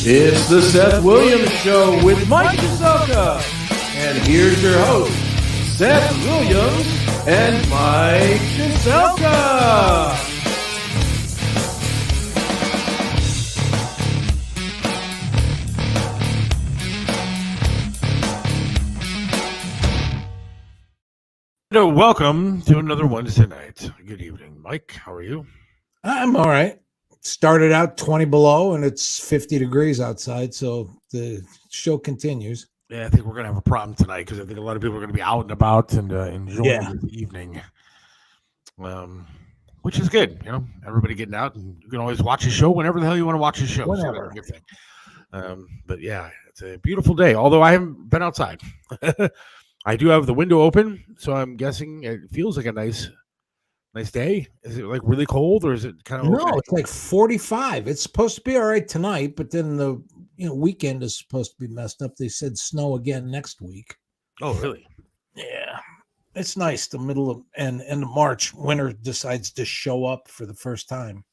It's the Seth Williams Show with Mike Musachio. And here's your host, Seth Williams and Mike Musachio. Welcome to another Wednesday night. Good evening, Mike. How are you? I'm all right. Started out 20 below and it's 50 degrees outside, so the show continues. Yeah, I think we're going to have a problem tonight because I think a lot of people are going to be out and about and enjoying the evening, which is good. You know, everybody getting out, and you can always watch a show whenever the hell you want to watch a show. Whenever. So that's a good thing. But yeah, it's a beautiful day, although I haven't been outside. I do have the window open, so I'm guessing it feels like a nice day. Is it like really cold, or is it kind of no? It's like 45. It's supposed to be all right tonight, but then the weekend is supposed to be messed up. They said snow again next week. Oh, really? Yeah, it's nice. The middle of end of March, winter decides to show up for the first time.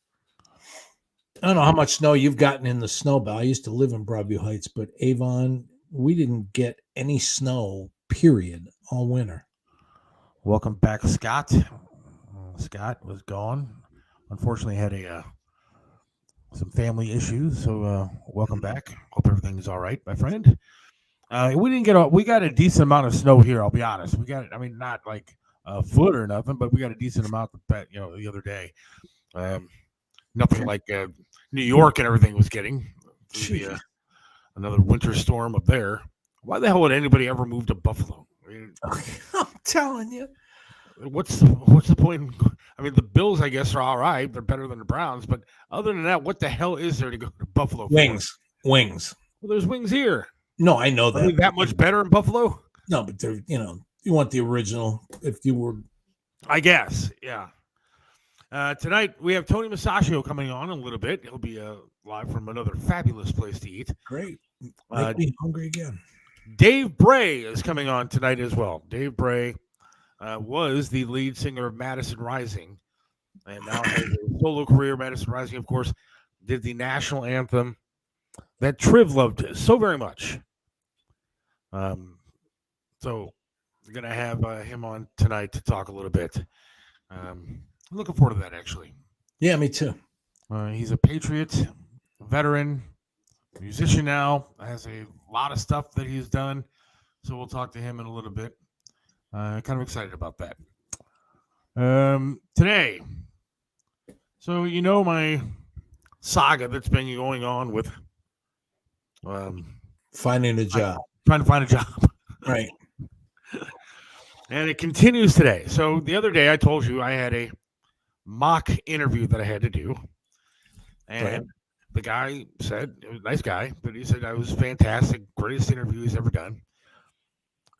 I don't know how much snow you've gotten in the snow belt. I used to live in Broadview Heights, but Avon, we didn't get any snow. Period. All winter. Welcome back, Scott. Scott was gone. Unfortunately, had some family issues. So welcome back. Hope everything is all right, my friend. We got a decent amount of snow here. I'll be honest. We got, not like a foot or nothing, but we got a decent amount the other day. Nothing like New York and everything was getting. Another winter storm up there. Why the hell would anybody ever move to Buffalo? I'm telling you. What's the point? The Bills, I guess, are all right. They're better than the Browns. But other than that, what the hell is there to go to Buffalo for? Wings. Well, there's wings here. No, I know that. That much better in Buffalo? No, but they're, you want the original if you were. I guess, yeah. Tonight, we have Tony Musachio coming on a little bit. He'll be live from another fabulous place to eat. Great. Make me hungry again. Dave Bray is coming on tonight as well. Dave Bray was the lead singer of Madison Rising and now has a solo career. Madison Rising, of course, did the national anthem that Triv loved so very much. So we're going to have him on tonight to talk a little bit. I'm looking forward to that, actually. Yeah, me too. He's a Patriot, veteran, musician now, has a lot of stuff that he's done. So we'll talk to him in a little bit. Kind of excited about that. Today, so my saga that's been going on with finding a job. Trying to find a job. Right. And it continues today. So the other day I told you I had a mock interview that I had to do. And the guy said, it was a nice guy, but he said I was fantastic, greatest interview he's ever done.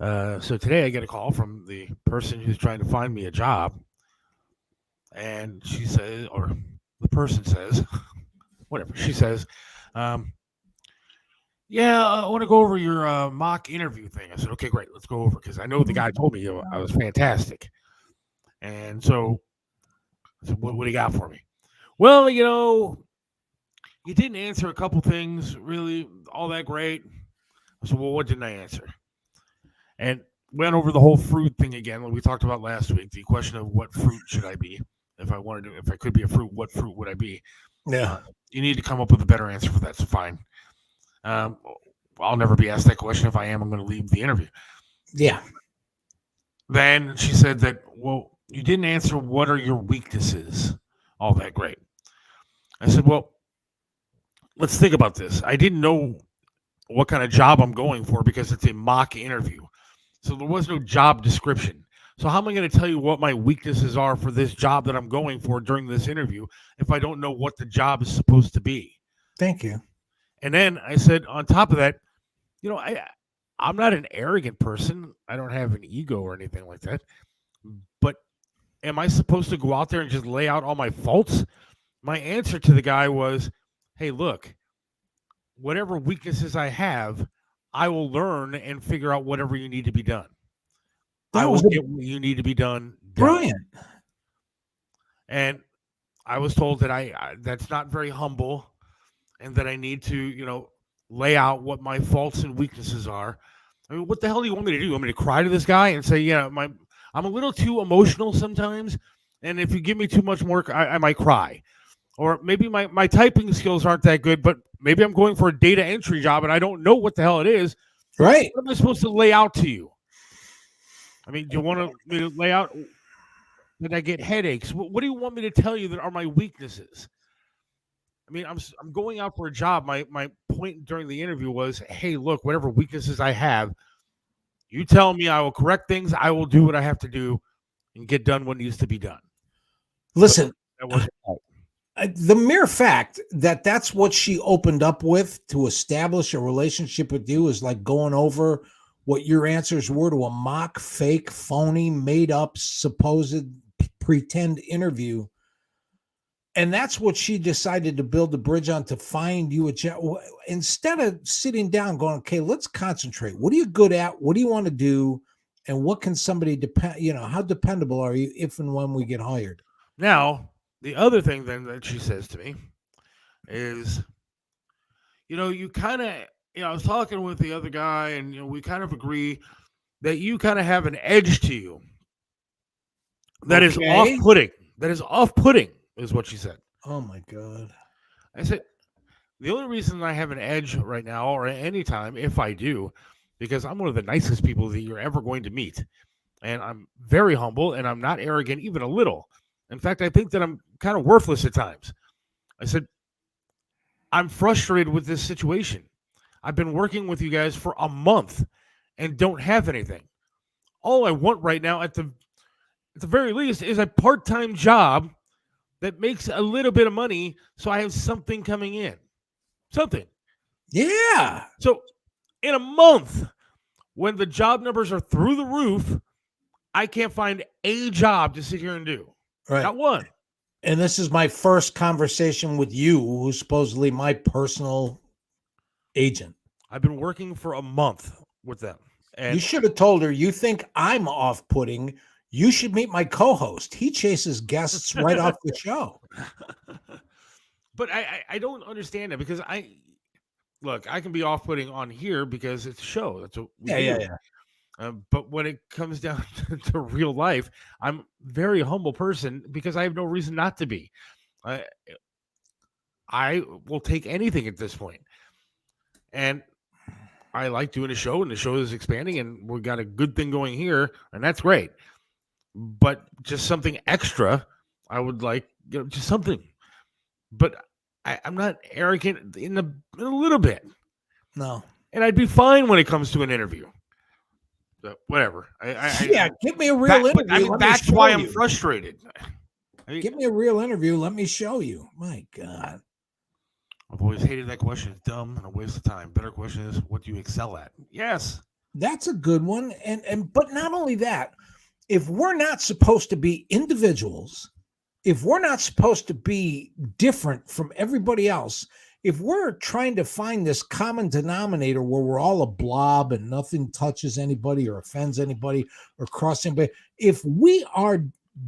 So today I get a call from the person who's trying to find me a job. And she says, or the person says, whatever, she says, yeah, I want to go over your mock interview thing. I said, okay, great, let's go over, because I know the guy told me I was fantastic. And so I said, what do you got for me? Well, you didn't answer a couple things really all that great. I said, well, what didn't I answer? And went over the whole fruit thing again, like we talked about last week, the question of what fruit should I be? If I could be a fruit, what fruit would I be? Yeah. You need to come up with a better answer for that. So fine. I'll never be asked that question. If I am, I'm going to leave the interview. Yeah. Then she said that, well, you didn't answer what are your weaknesses all that great. I said, well, let's think about this. I didn't know what kind of job I'm going for because it's a mock interview. So there was no job description. So how am I going to tell you what my weaknesses are for this job that I'm going for during this interview if I don't know what the job is supposed to be? Thank you. And then I said, on top of that, I'm not an arrogant person. I don't have an ego or anything like that. But am I supposed to go out there and just lay out all my faults? My answer to the guy was, hey, look, whatever weaknesses I have, I will learn and figure out whatever you need to be done. I will get what you need to be done. Brilliant. And I was told that that's not very humble, and that I need to, lay out what my faults and weaknesses are. I mean, what the hell do you want me to do? You want me to cry to this guy and say, yeah, I'm a little too emotional sometimes, and if you give me too much work, I might cry. Or maybe my typing skills aren't that good, but maybe I'm going for a data entry job and I don't know what the hell it is. Right. What am I supposed to lay out to you? I mean, do you want me to lay out that I get headaches? What do you want me to tell you that are my weaknesses? I mean, I'm going out for a job. My point during the interview was, hey, look, whatever weaknesses I have, you tell me, I will correct things. I will do what I have to do and get done what needs to be done. Listen, that wasn't the mere fact that that's what she opened up with to establish a relationship with you is like going over what your answers were to a mock, fake, phony, made up, supposed pretend interview. And that's what she decided to build the bridge on, to find you a job. Instead of sitting down going, okay, let's concentrate. What are you good at? What do you want to do? And what can somebody depend, how dependable are you if and when we get hired? Now, the other thing then that she says to me is, you kind of, I was talking with the other guy and, we kind of agree that you kind of have an edge to you that is off-putting. That is off-putting is what she said. Oh my God. I said, the only reason I have an edge right now or any time, if I do, because I'm one of the nicest people that you're ever going to meet. And I'm very humble and I'm not arrogant even a little. In fact, I think that I'm kind of worthless at times. I said, I'm frustrated with this situation. I've been working with you guys for a month and don't have anything. All I want right now at the very least is a part-time job that makes a little bit of money so I have something coming in. Something. Yeah. So in a month, when the job numbers are through the roof, I can't find a job to sit here and do. Right. Not one. And this is my first conversation with you, who's supposedly my personal agent. I've been working for a month with them. And you should have told her, you think I'm off-putting. You should meet my co-host. He chases guests right off the show. But I don't understand it, because I can be off-putting on here because it's a show. That's what we do. Yeah. But when it comes down to real life, I'm a very humble person because I have no reason not to be. I will take anything at this point. And I like doing a show, and the show is expanding, and we've got a good thing going here, and that's great. But just something extra, I would like, just something. But I'm not arrogant in a little bit. No. And I'd be fine when it comes to an interview. But whatever. Give me a real interview. That's why I'm frustrated. Give me a real interview. Let me show you. My God. I've always hated that question. It's dumb and a waste of time. Better question is, what do you excel at? Yes. That's a good one. But not only that, if we're not supposed to be individuals, if we're not supposed to be different from everybody else, if we're trying to find this common denominator where we're all a blob and nothing touches anybody or offends anybody or crosses anybody, if we are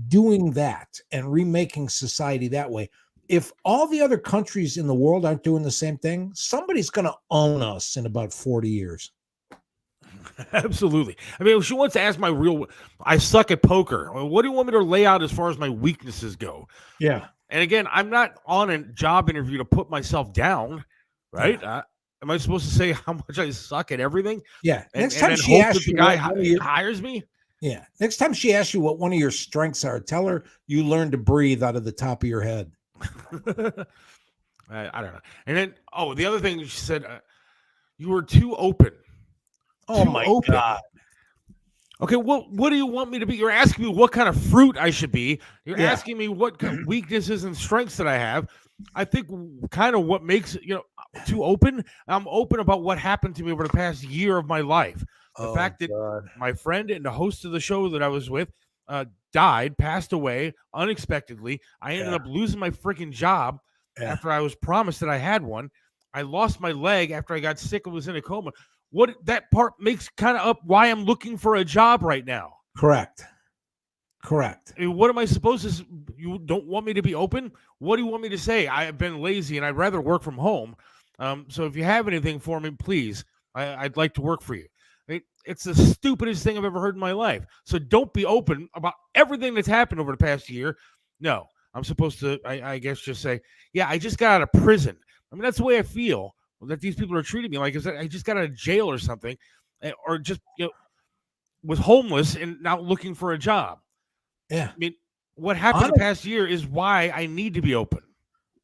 doing that and remaking society that way, if all the other countries in the world aren't doing the same thing, somebody's going to own us in about 40 years. Absolutely. I mean, she wants to ask I suck at poker. I mean, what do you want me to lay out as far as my weaknesses go? Yeah. And again, I'm not on a job interview to put myself down, right? Yeah. Am I supposed to say how much I suck at everything? Yeah. Next time she asks you, the guy hires me. Yeah. Next time she asks you what one of your strengths are, tell her you learn to breathe out of the top of your head. I don't know. And then, the other thing she said, you were too open. Oh my God. Okay, what do you want me to be? You're asking me what kind of fruit I should be. You're asking me what kind of weaknesses and strengths that I have. I think kind of what makes too open. I'm open about what happened to me over the past year of my life. The fact that my friend and the host of the show that I was with passed away unexpectedly. I ended up losing my freaking job after I was promised that I had one. I lost my leg after I got sick and was in a coma. What that part makes kind of up why I'm looking for a job right now. Correct. I mean, what am I supposed to? You don't want me to be open? What do you want me to say? I've been lazy and I'd rather work from home. So if you have anything for me, please, I'd like to work for you. It's the stupidest thing I've ever heard in my life. So don't be open about everything that's happened over the past year. No, I'm supposed to, I guess, just say, yeah, I just got out of prison. I mean, that's the way I feel that these people are treating me like is that I just got out of jail or something, or just was homeless and now looking for a job. Yeah. I mean, what happened the past year is why I need to be open.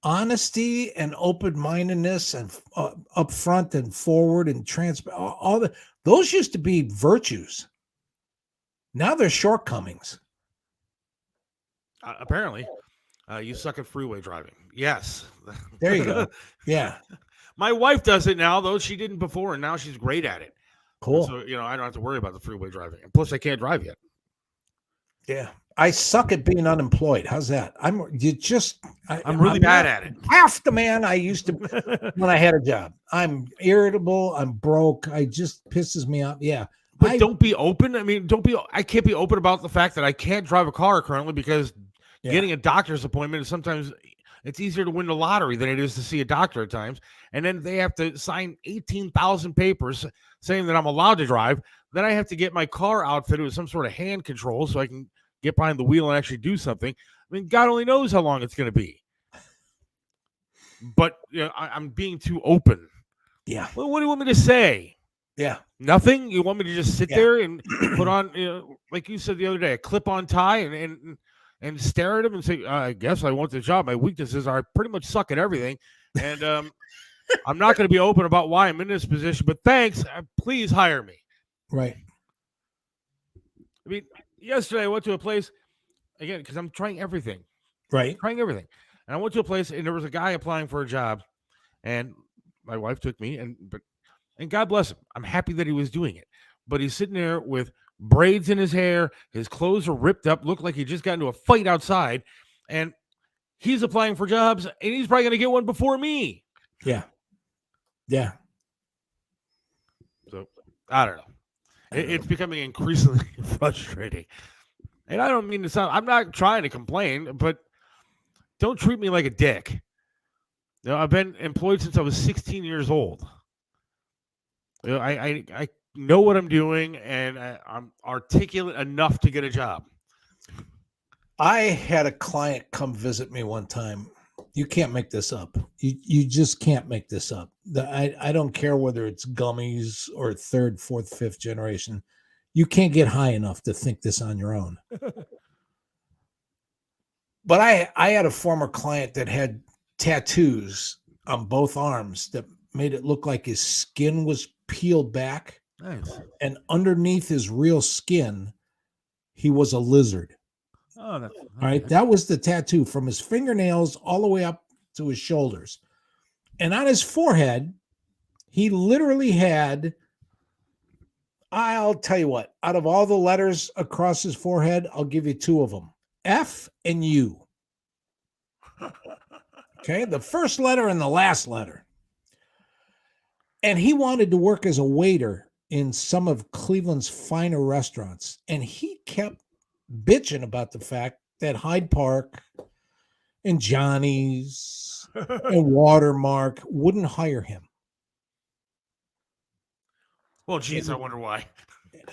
Honesty and open-mindedness and upfront and forward and transparent, those used to be virtues. Now they're shortcomings. Apparently, you suck at freeway driving. Yes. There you go. Yeah. My wife does it now, though she didn't before, and now she's great at it. Cool. So I don't have to worry about the freeway driving, and plus I can't drive yet. Yeah, I suck at being unemployed. How's that? I'm really bad at it. Half the man I used to when I had a job. I'm irritable. I'm broke. I just pisses me off. Yeah. But don't be open. I mean, I can't be open about the fact that I can't drive a car currently because getting a doctor's appointment is sometimes it's easier to win the lottery than it is to see a doctor at times. And then they have to sign 18,000 papers saying that I'm allowed to drive. Then I have to get my car outfitted with some sort of hand control so I can get behind the wheel and actually do something. I mean, God only knows how long it's going to be. But I'm being too open. Yeah. Well, what do you want me to say? Yeah. Nothing? You want me to just sit there and put on, like you said the other day, a clip-on tie and stare at him and say, I guess I want the job. My weaknesses are I pretty much suck at everything. And I'm not going to be open about why I'm in this position, but thanks. Please hire me. Right. I mean, yesterday I went to a place, again, because I'm trying everything. Right. Trying everything. And I went to a place, and there was a guy applying for a job, and my wife took me, and God bless him. I'm happy that he was doing it. But he's sitting there with braids in his hair. His clothes are ripped up, look like he just got into a fight outside. And he's applying for jobs, and he's probably going to get one before me. Yeah. Yeah. So, I don't know. It's becoming increasingly frustrating. And I don't mean to sound, I'm not trying to complain, but don't treat me like a dick. I've been employed since I was 16 years old. I know what I'm doing, and I'm articulate enough to get a job. I had a client come visit me one time. You can't make this up. You just can't make this up. I don't care whether it's gummies or third, fourth, fifth generation. You can't get high enough to think this on your own. But I had a former client that had tattoos on both arms that made it look like his skin was peeled back. Nice. And underneath his real skin, he was a lizard. Oh, that's all right. That was the tattoo from his fingernails all the way up to his shoulders. And on his forehead, he literally had, I'll tell you what, out of all the letters across his forehead, I'll give you two of them, F and U. Okay. The first letter and the last letter. And he wanted to work as a waiter in some of Cleveland's finer restaurants. And he kept bitching about the fact that Hyde Park and Johnny's and Watermark wouldn't hire him. Well, geez, I wonder why.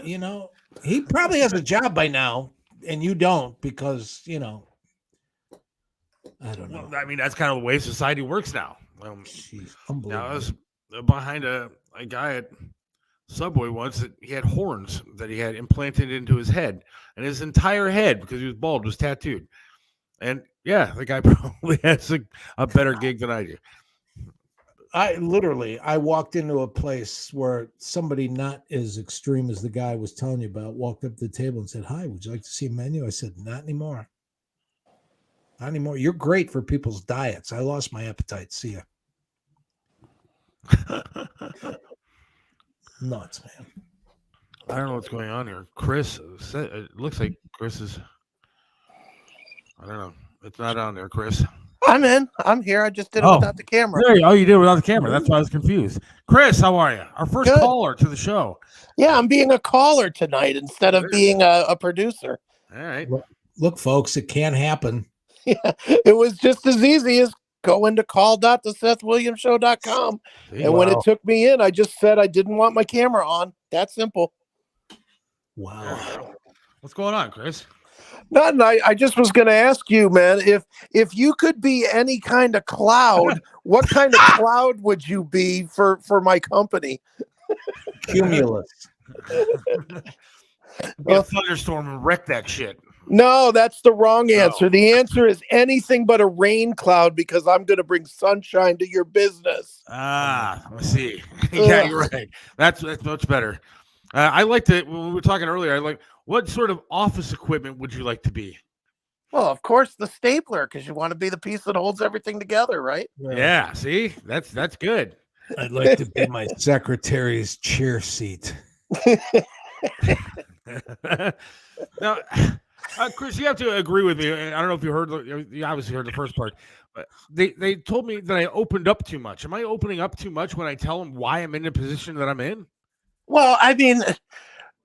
He probably has a job by now, and you don't because, I don't know. Well, I mean, that's kind of the way society works now. Jeez, unbelievable. Now, I was behind a guy at Subway once that he had horns that he had implanted into his head, and his entire head, because he was bald, was tattooed. And yeah, the guy probably has a better gig than I do. I walked into a place where somebody not as extreme as the guy I was telling you about walked up to the table and said, "Hi, would you like to see a menu?" I said, "Not anymore. Not anymore. You're great for people's diets. I lost my appetite. See ya." Nuts, man. I don't know what's going on here. Chris, it looks like Chris is, I don't know. It's not on there, Chris. I'm in. I'm here. I just did it without the camera. You did it without the camera. That's why I was confused. Chris, how are you? Our first caller to the show. Yeah, I'm being a caller tonight instead of being a producer. All right. Look, folks, it can happen. Yeah, it was just as easy as go into call.thesethwilliamsshow.com. And when it took me in, I just said I didn't want my camera on. That simple. Wow. What's going on, Chris? Nothing. I just was going to ask you, man, if you could be any kind of cloud, what kind of cloud would you be for my company? Cumulus. Be a thunderstorm and wreck that shit. No, that's the wrong answer. The answer is anything but a rain cloud, because I'm going to bring sunshine to your business. I see. Yeah, you're right. That's much better. I like to, when we were talking earlier, what sort of office equipment would you like to be? Well, of course, the stapler, because you want to be the piece that holds everything together, right? Yeah, see? That's good. I'd like to be my secretary's chair seat. Now, Chris, you have to agree with me. I don't know if you heard, you obviously heard the first part, but they told me that I opened up too much. Am I opening up too much when I tell them why I'm in the position that I'm in? Well, I mean,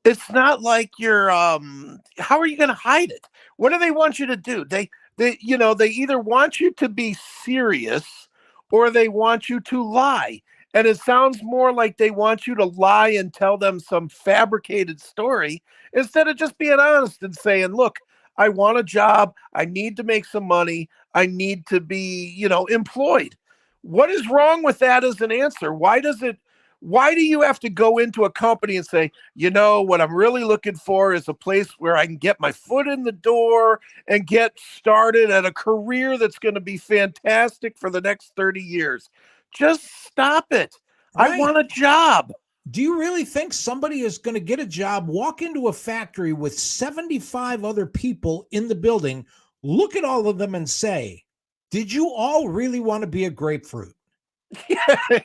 it's not like you're, how are you going to hide it? What do they want you to do? They either want you to be serious or they want you to lie. And it sounds more like they want you to lie and tell them some fabricated story instead of just being honest and saying, look, I want a job. I need to make some money. I need to be, employed. What is wrong with that as an answer? Why do you have to go into a company and say, what I'm really looking for is a place where I can get my foot in the door and get started at a career that's going to be fantastic for the next 30 years? Just stop it. Right. I want a job. Do you really think somebody is going to get a job, walk into a factory with 75 other people in the building, look at all of them and say, did you all really want to be a grapefruit? Yeah,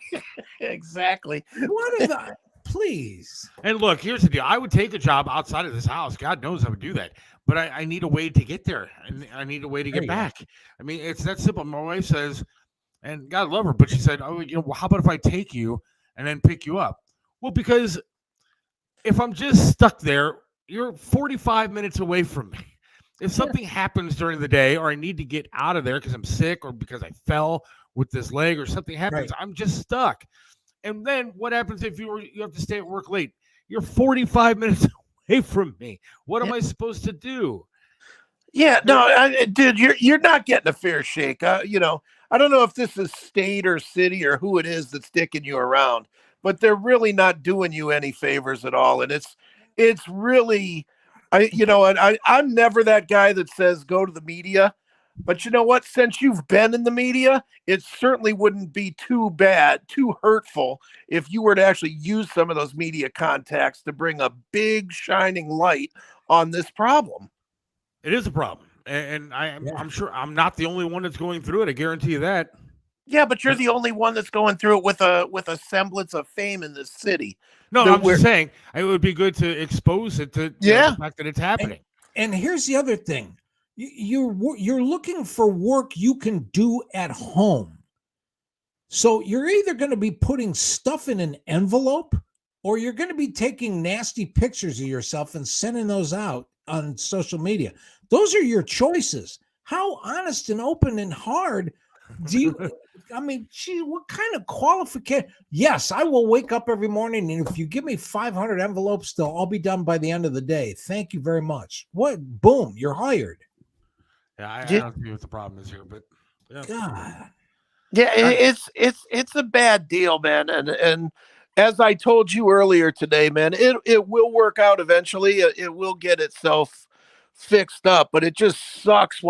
exactly. What is that? Please. And look, here's the deal. I would take a job outside of this house. God knows I would do that. But I need a way to get there. And I need a way to get back. I mean, it's that simple. My wife says, and God love her, but she said, how about if I take you and then pick you up? Well, because if I'm just stuck there, you're 45 minutes away from me. If something happens during the day or I need to get out of there because I'm sick or because I fell with this leg or something happens, I'm just stuck. And then what happens if you have to stay at work late? You're 45 minutes away from me. What am I supposed to do? Yeah, no, dude, you're not getting a fair shake. I don't know if this is state or city or who it is that's sticking you around, but they're really not doing you any favors at all. And it's really, I'm never that guy that says go to the media. But you know what? Since you've been in the media, it certainly wouldn't be too bad, too hurtful if you were to actually use some of those media contacts to bring a big shining light on this problem. It is a problem. And I'm sure I'm not the only one that's going through it. I guarantee you that. Yeah, but you're the only one that's going through it with a semblance of fame in this city. No, I'm just saying it would be good to expose it to the fact that it's happening. And here's the other thing. You're looking for work you can do at home. So you're either going to be putting stuff in an envelope or you're going to be taking nasty pictures of yourself and sending those out on social media. Those are your choices. How honest and open and hard do you, what kind of qualification? Yes, I will wake up every morning and if you give me 500 envelopes, they'll all be done by the end of the day. Thank you very much. What? Boom, you're hired. Yeah, I don't see what the problem is here, but God. Yeah, it's a bad deal, man. And as I told you earlier today, man, it will work out eventually. It will get itself fixed up, but it just sucks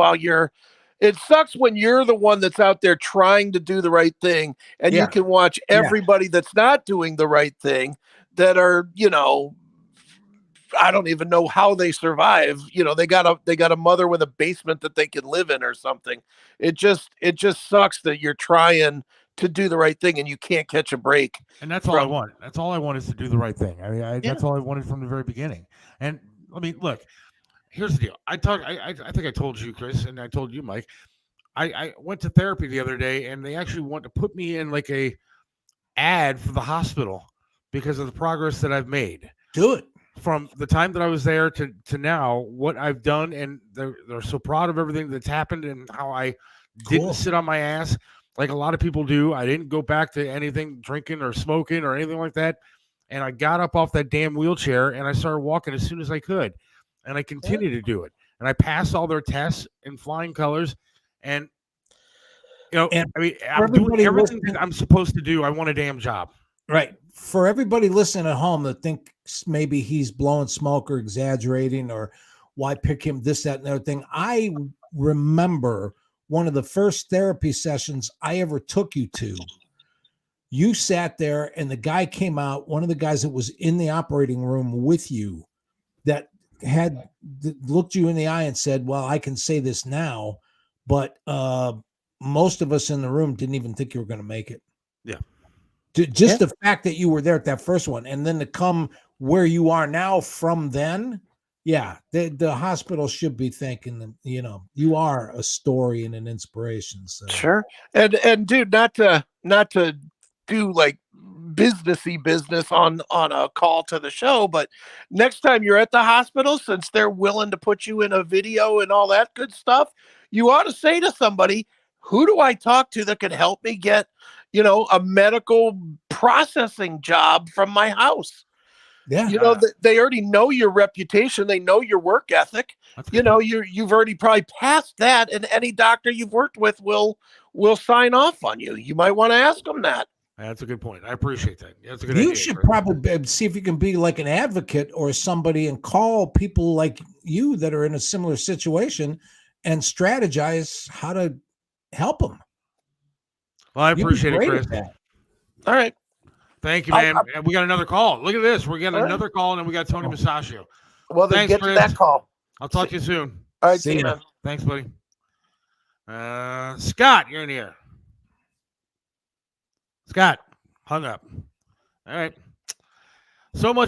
it sucks when you're the one that's out there trying to do the right thing and you can watch everybody that's not doing the right thing that are, I don't even know how they survive. They got a mother with a basement that they can live in or something. It just sucks that you're trying to do the right thing and you can't catch a break. And that's all I want. That's all I want is to do the right thing. I mean, that's all I wanted from the very beginning. And I mean, look, here's the deal. I think I told you, Chris, and I told you, Mike, I went to therapy the other day and they actually want to put me in like a ad for the hospital because of the progress that I've made. Do it. From the time that I was there to now, what I've done, and they're so proud of everything that's happened and how I didn't sit on my ass. like a lot of people do. I didn't go back to anything drinking or smoking or anything like that. And I got up off that damn wheelchair and I started walking as soon as I could. And I continued to do it. And I passed all their tests in flying colors. And, And I mean, for I'm doing everybody everything listening- that I'm supposed to do. I want a damn job. Right. For everybody listening at home that thinks maybe he's blowing smoke or exaggerating or why pick him, this, that, and the other thing. I remember one of the first therapy sessions I ever took you to. You sat there and the guy came out, one of the guys that was in the operating room with you that had looked you in the eye and said, well, I can say this now, but most of us in the room didn't even think you were going to make it. Yeah. Just the fact that you were there at that first one and then to come where you are now from then. Yeah. The hospital should be thanking them. You are a story and an inspiration. So. Sure. And dude, not to do like businessy business on a call to the show, but next time you're at the hospital, since they're willing to put you in a video and all that good stuff, you ought to say to somebody, who do I talk to that could help me get, a medical processing job from my house? Yeah. They already know your reputation. They know your work ethic. You've already probably passed that, and any doctor you've worked with will sign off on you. You might want to ask them that. That's a good point. I appreciate that. That's a good idea. You should probably see if you can be like an advocate or somebody and call people like you that are in a similar situation and strategize how to help them. Well, I appreciate it, Chris. All right. Thank you, man. We got another call. Look at this. We're getting another call, and then we got Tony Musachio. Well, then get to that call. I'll talk to you soon. All right, see you, man. Thanks, buddy. Scott, you're in here. Scott, hung up. All right. So much